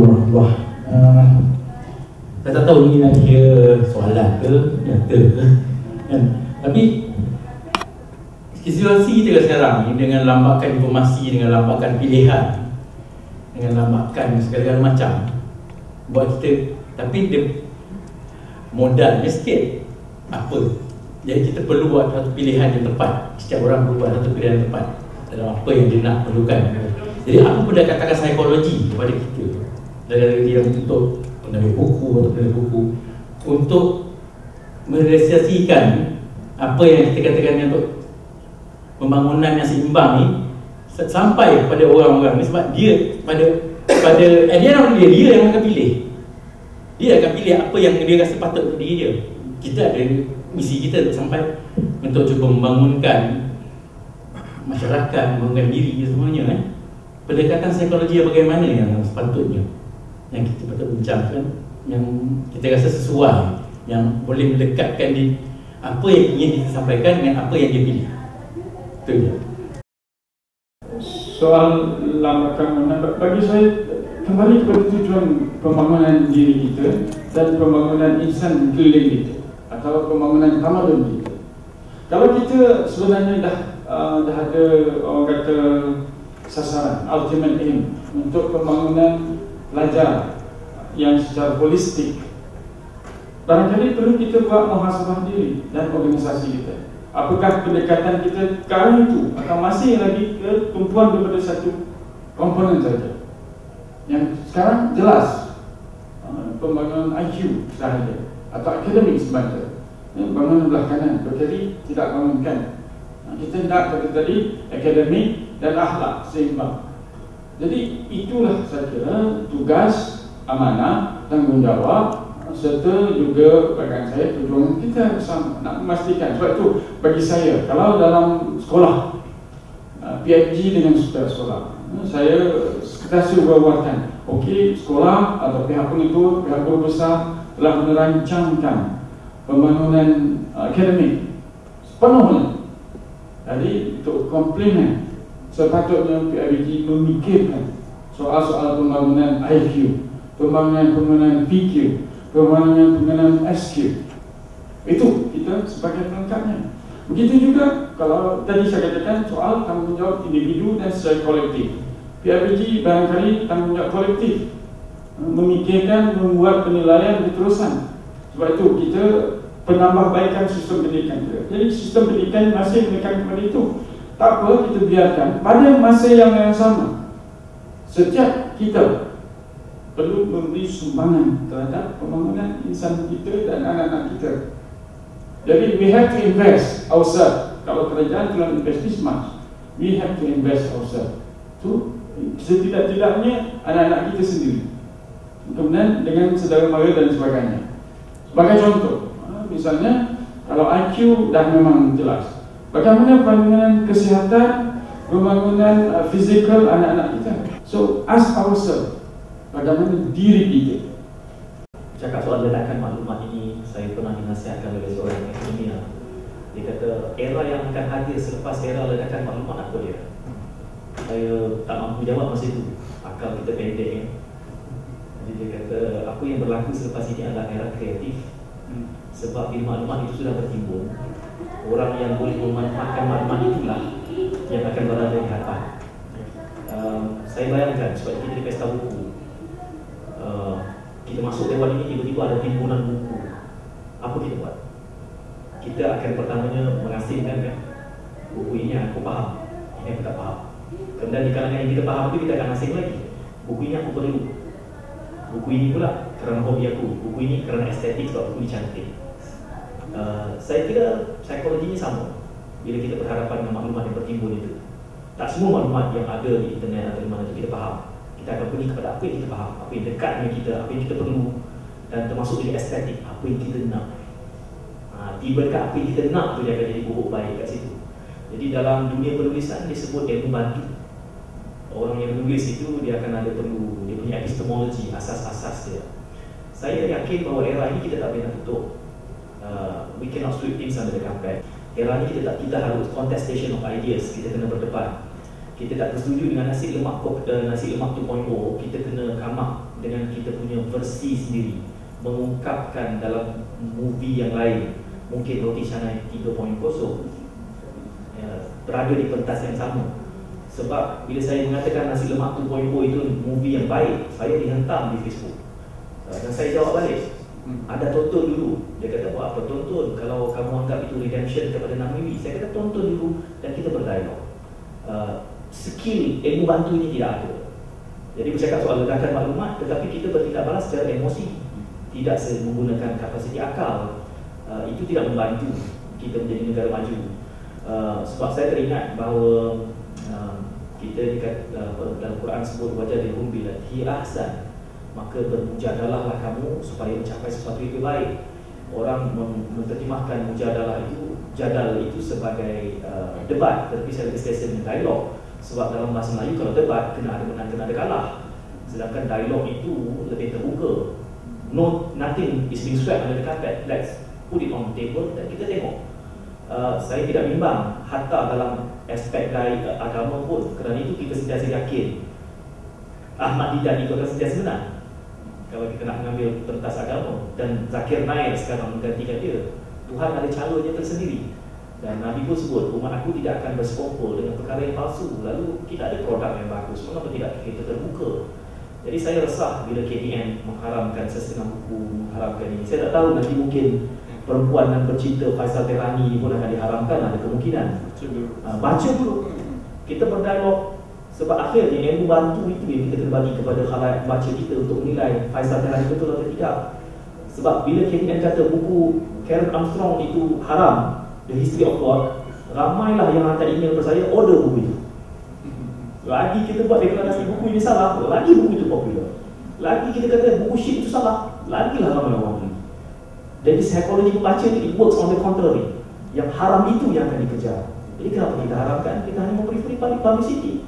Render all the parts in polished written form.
Wah, saya tak tahu ni nak kira soalan ke nyata ke kan? Tapi situasi kita sekarang ni dengan lambakan informasi, dengan lambakan pilihan, dengan lambakan segala-gala macam, buat kita, tapi dia modalnya sikit apa. Jadi kita perlu buat satu pilihan yang tepat. Setiap orang perlu buat satu pilihan yang tepat dalam apa yang dia nak perlukan. Jadi apa pun dah katakan psikologi kepada kita, dari dia untuk menulis buku atau penulis buku, untuk merealisasikan apa yang kita katakan untuk pembangunan yang seimbang ni sampai kepada orang-orang ni. Sebab dia pada dia yang akan pilih. Dia akan pilih apa yang dia rasa patut untuk diri dia. Kita ada misi kita untuk sampai untuk cuba membangunkan masyarakat, membangunkan diri semuanya. Pendekatan psikologi bagaimana yang sepatutnya, yang kita patut bincangkan, yang kita rasa sesuai, yang boleh mendekatkan di apa yang ingin kita sampaikan dengan apa yang dia pilih. Itu je. Soal lambakan bagi saya kembali kepada tujuan pembangunan diri kita dan pembangunan insan keliling kita atau pembangunan tamadun kita. Kalau kita sebenarnya dah ada orang kata sasaran, ultimate aim untuk pembangunan pelajar yang secara holistik, barangkali perlu kita buat muhasabah diri dan organisasi kita. Apakah pendekatan kita sekarang itu akan masih lagi ke tumpuan daripada satu komponen saja? Yang sekarang jelas pembangunan IQ sahaja atau akademik semata, bangunan belah kanan berkali tidak bangunkan. Kita nak kata tadi akademik dan akhlak seimbang. Jadi itulah saya kira tugas, amanah, tanggungjawab serta juga bagi saya perjuangan kita bersama nak memastikan. Sebab itu bagi saya, kalau dalam sekolah PIG dengan sekolah, saya kasih wawasan, okey, sekolah atau pihak penitu, pihak guru besar telah merancangkan pembangunan akademik sepenuhnya. Jadi untuk komplement, sepatutnya PIBG memikirkan soal-soal pembangunan IQ, pembangunan PQ, pembangunan SQ. Itu kita sebagai pelengkapnya. Begitu juga kalau tadi saya katakan soal tanggungjawab individu dan secara kolektif. PIBG barangkali tanggungjawab kolektif, memikirkan, membuat penilaian berterusan. Sebab itu kita penambahbaikan sistem pendidikan kita. Jadi sistem pendidikan masih menekan kepada itu. Tak apa, kita biarkan pada masa yang sama setiap kita perlu memberi sumbangan terhadap pembangunan insan kita dan anak-anak kita. Jadi we have to invest ourselves. Kalau kerajaan telah invest this much, we have to invest ourselves. Tu setidak-tidaknya anak-anak kita sendiri. Kemudian dengan saudara mara dan sebagainya. Sebagai contoh, misalnya kalau IQ dah memang jelas, bagaimana pembangunan kesihatan, pembangunan fizikal anak-anak kita. So ask ourselves, bagaimana diri kita. Cakap soal ledakan maklumat ini, saya pernah dinasihatkan oleh seorang ekonomi. Dia kata era yang akan hadir selepas era ledakan maklumat apa dia? Saya tak mampu jawab masa itu, akal kita pendek kan. Jadi dia kata apa yang berlaku selepas ini adalah era kreatif. Sebab bila maklumat itu sudah bertimbun, orang yang boleh memanfaatkan maklumat itulah yang akan berada di hadapan. Saya bayangkan sebab kita di pesta buku, kita masuk dewan ini tiba-tiba ada timbunan buku. Apa kita buat? Kita akan pertamanya mengasingkan kan, buku ini aku faham, ini aku tak faham. Kemudian di kalangan yang kita faham itu kita akan asing lagi. Buku ini aku perlu, buku ini pula kerana hobi aku, buku ini kerana estetik sebab buku ini cantik. Saya kira psikologi ini sama. Bila kita berhadapan dengan maklumat yang bertimbun itu, tak semua maklumat yang ada di internet atau di mana kita faham. Kita akan pergi kepada apa yang kita faham, apa yang dekat dengan kita, apa yang kita perlu, dan termasuk juga estetik, apa yang kita nak. Tiba dekat apa yang kita nak tu dia akan jadi buruk baik kat situ. Jadi dalam dunia penulisan disebut ilmu bantu. Orang yang menulis itu dia akan ada perlu, dia punya epistemologi, asas-asas dia. Saya yakin bahawa era ini kita tak boleh nak tutup. We cannot sweep things under the carpet. Era ini kita harus contestation of ideas, kita kena berdebat. kita tak bersetuju dengan nasi lemak 2.0, kita kena come up dengan kita punya versi sendiri, mengungkapkan dalam movie yang lain. Mungkin Roti Canai 3.0 berada di pentas yang sama. Sebab bila saya mengatakan nasi lemak 2.0 itu movie yang baik, saya dihentam di Facebook. Dan saya jawab balik, ada tonton dulu. Dia kata, buat apa tonton kalau kamu anggap itu redemption kepada Nabi. Saya kata tonton dulu dan kita berdialog. Skill ilmu bantu ini tidak ada. Jadi bercakap soal ledakan maklumat, tetapi kita bertindak balas secara emosi, tidak menggunakan kapasiti akal. Itu tidak membantu kita menjadi negara maju. Sebab saya teringat bahawa kita dalam Quran sebut wajadilhum billati ahsan, maka bermujadalahlah kamu supaya mencapai sesuatu yang baik. Orang menerjemahkan mujadalah itu, jadal itu sebagai debat, tetapi saya lebih selesa dengan dialog. Sebab dalam bahasa Melayu kalau debat kena ada menang, kena ada kalah. Sedangkan dialog itu lebih terbuka. Nothing is being swept under the carpet. Let's put it on the table dan kita tengok. Saya tidak bimbang hatta dalam aspek agama pun. Kerana itu kita sentiasa yakin Ahmad Didat itu akan sentiasa menang kalau kita nak mengambil pentas agama. Dan Zakir Naik sekarang menggantikan dia. Tuhan ada calonnya tersendiri. Dan Nabi pun sebut, umat aku tidak akan bersekongkol dengan perkara yang palsu. Lalu kita ada produk yang bagus, mengapa tidak kita terbuka? Jadi saya resah bila KDN mengharamkan setengah buku, mengharamkan ini. Saya tak tahu nanti mungkin perempuan dan pecinta Faisal Terani pun akan diharamkan, ada kemungkinan. Baca dulu. Kita berdialog. Sebab akhirnya ilmu bantu itu yang kita kena bagi kepada khalayak baca kita untuk menilai Faisal Terani betul atau tidak. Sebab bila KDN kata buku Karen Armstrong itu haram, The History of God, ramailah yang hantar email kepada saya, order buku itu. Lagi kita buat deklarasi buku ini salah, lagi buku itu popular. Lagi kita kata buku shit itu salah, lagilah ramai orang beli. Jadi psikologi pembaca itu, it works on the contrary. Yang haram itu yang akan dikejar. Jadi kenapa kita harapkan? Kita hanya memberi free publicity.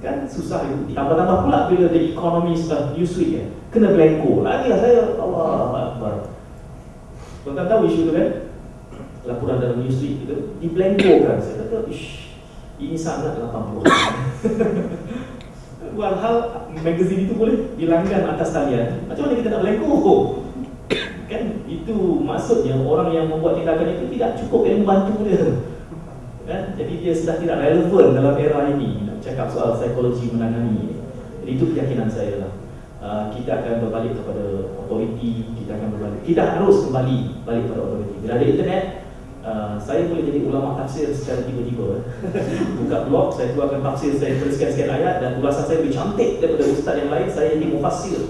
Kan susah itu. Tambah-tambah pula bila the economy Newsweek ya, kena blanko. Lagilah saya, Allah Akbar. Tuan-tuan tahu isu itu kan? Laporan dalam Newsweek itu di blanko kan. Saya kata, ini sangat 80-an. Walhal magazine itu boleh dilanggan atas talian. Macam mana kita nak blanko? Kan itu maksudnya orang yang membuat tindakan itu tidak cukup ilmu bantu dia. Kan? Jadi dia sudah tidak relevan dalam era ini nak cakap soal psikologi menangani. Jadi itu keyakinan saya lah. Kita akan berbalik kepada authority, kita harus kembali balik kepada authority. Bila ada internet, saya boleh jadi ulama tafsir secara tiba-tiba. Buka blog, saya keluarkan tafsir, saya tulis sekian ayat dan ulasan saya lebih cantik daripada ustaz yang lain. Saya jadi mufassir,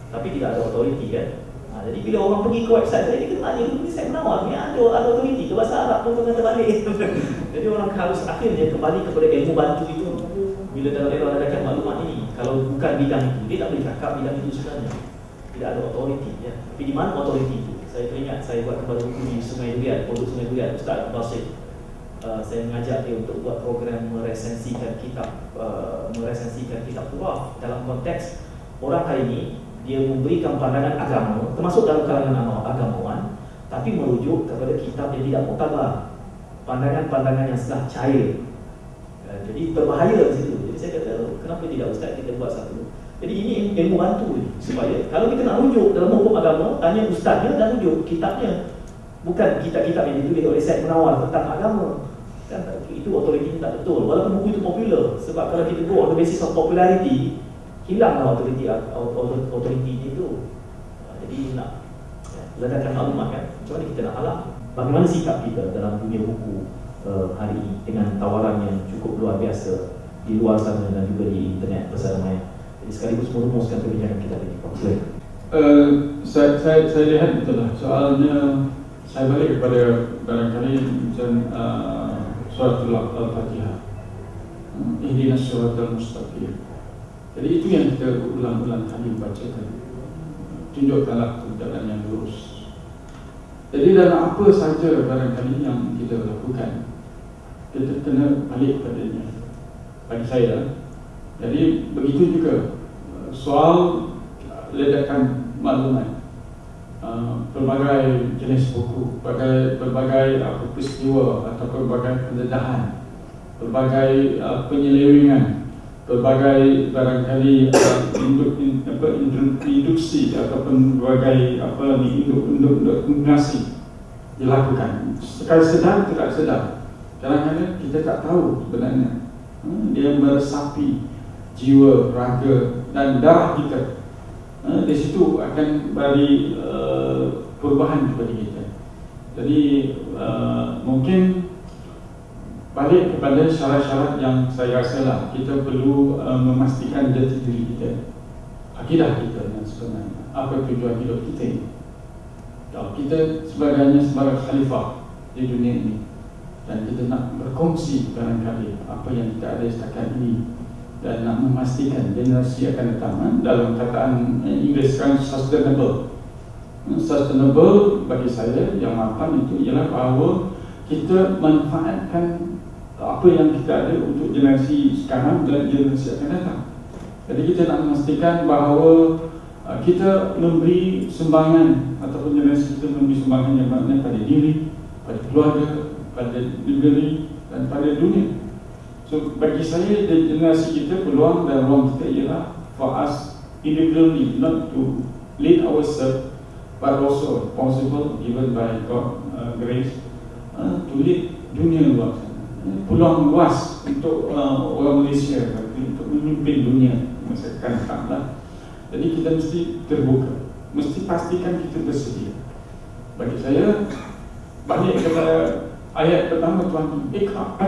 tapi tidak ada authority kan. Jadi bila orang pergi ke website saya, dia kena tanya, ini saya menawar, ni ada authority ke bahasa Arab pun kena terbalik. Jadi orang harus akhirnya kembali kepada ilmu bantu itu. Bila dalam era ledakan maklumat ini, kalau bukan bidang itu, dia tak boleh cakap bidang itu sebenarnya. Tidak ada authority ya. Tapi di mana authority itu? Saya teringat saya buat kembali buku di Sungai Durian, Pondok Sungai Durian, Ustaz Basit. Saya mengajak dia untuk buat program meresensikan kitab Quran dalam konteks orang hari ini. Dia memberikan pandangan agama, termasuk dalam kalangan agamawan, tapi merujuk kepada kitab yang tidak muktabar, pandangan-pandangan yang sudah cair. Jadi berbahaya di situ. Jadi saya kata, kenapa tidak Ustaz kita buat satu? Jadi ini ilmu bantu ni, supaya kalau kita nak rujuk dalam hukum agama, tanya ustaznya dan rujuk kitabnya, bukan kitab-kitab yang ditulis oleh Syed Munawar tentang agama. Kan itu authority tak betul. Walaupun buku itu popular, sebab kalau kita go on the basis of popularity, hilanglah authority itu. Jadi nak ledakan maklumat kan, macam mana kita nak halang? Bagaimana sikap kita dalam dunia buku hari ini dengan tawaran yang cukup luar biasa di luar sana dan juga di internet bersama maya. Jadi sekaligus merumuskan perbincangan kita tadi. Saya lihat betul lah. Soalnya saya balik kepada barangkali macam suratul Al-Fatihah, ihdinas siratal mustaqim. Jadi itu yang kita ulang-ulang kali baca tadi. Tunjukkanlah jalan yang lurus. Jadi dalam apa saja barangkali yang kita lakukan, kita kena balik padanya. Bagi saya, jadi begitu juga soal ledakan maklumat, pelbagai jenis buku, berbagai peristiwa atau pelbagai pendedahan pelbagai penyelewengan, pelbagai barangkali induksi ataupun berbagai induk dilakukan. Sekali sedar, tidak sedar. Kadang-kadang kita tak tahu sebenarnya dia meresapi jiwa, raga dan darah kita. Di situ akan beri perubahan kepada kita. Jadi mungkin balik kepada syarat-syarat yang saya rasa lah, kita perlu memastikan jati diri kita, akidah kita dan sebenarnya apa tujuan hidup kita ini. Kalau kita sebagai khalifah di dunia ini dan kita nak berkongsi barangkali apa yang kita ada setakat ini dan nak memastikan generasi akan datang, dalam kataan Inggeris sekarang sustainable bagi saya yang mapan itu ialah bahawa kita manfaatkan apa yang kita ada untuk generasi sekarang dan generasi akan datang. Jadi kita nak memastikan bahawa kita memberi sumbangan ataupun generasi kita memberi sumbangan yang maknanya pada diri, pada keluarga, pada negeri dan pada dunia. So bagi saya generasi kita, peluang dan ruang kita ialah for us individually, not to lead ourselves, but also possible given by God grace to lead dunia luar sana. Peluang luas untuk orang Malaysia untuk memimpin dunia masa akan datang. Jadi kita mesti terbuka, mesti pastikan kita bersedia. Bagi saya, balik kepada ayat pertama Tuhan, Iqra,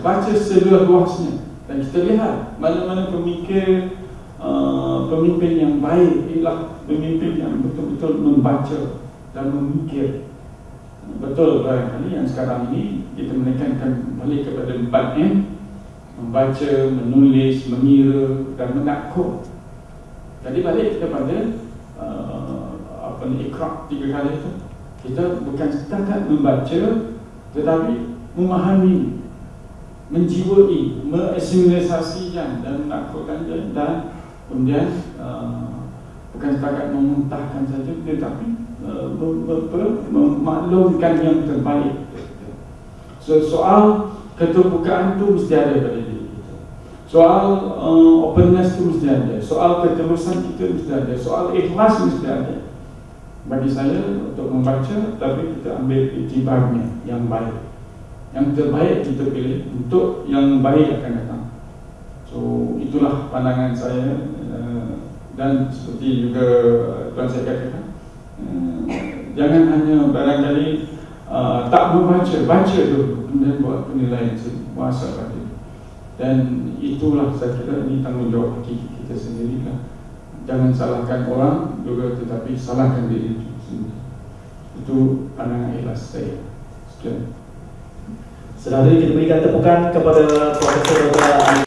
baca seluas-luasnya, dan kita lihat mana-mana pemimpin yang baik ialah pemimpin yang betul-betul membaca dan memikir. Betul barangkali yang sekarang ini kita menekankan balik kepada 4M, membaca, menulis, mengira dan mengakur. Jadi balik kepada Iqra 3 kali itu, kita bukan setakat membaca tetapi memahami, menjiwai, mengasimilasikan dan menaklukkan dan kemudian bukan setakat memuntahkan saja tetapi memaklumkan yang terbaik. So, soal keterbukaan itu mesti ada pada diri kita. Soal openness itu mesti ada. Soal ketulusan kita mesti ada. Soal ikhlas mesti ada. Bagi saya untuk membaca, tapi kita ambil iktibarnya yang baik. Yang terbaik kita pilih untuk yang baik akan datang. So itulah pandangan saya, dan seperti juga tuan saya katakan, jangan hanya barangkali tak membaca, baca dulu kemudian buat penilaian muasal pada itu. Dan itulah saya kira ini tanggungjawab kita sendiri lah. Jangan salahkan orang juga, tetapi salahkan diri sendiri. Itu pandangan ikhlas saya. Sekian. Sedang kita berikan tepukan kepada Profesor Dr.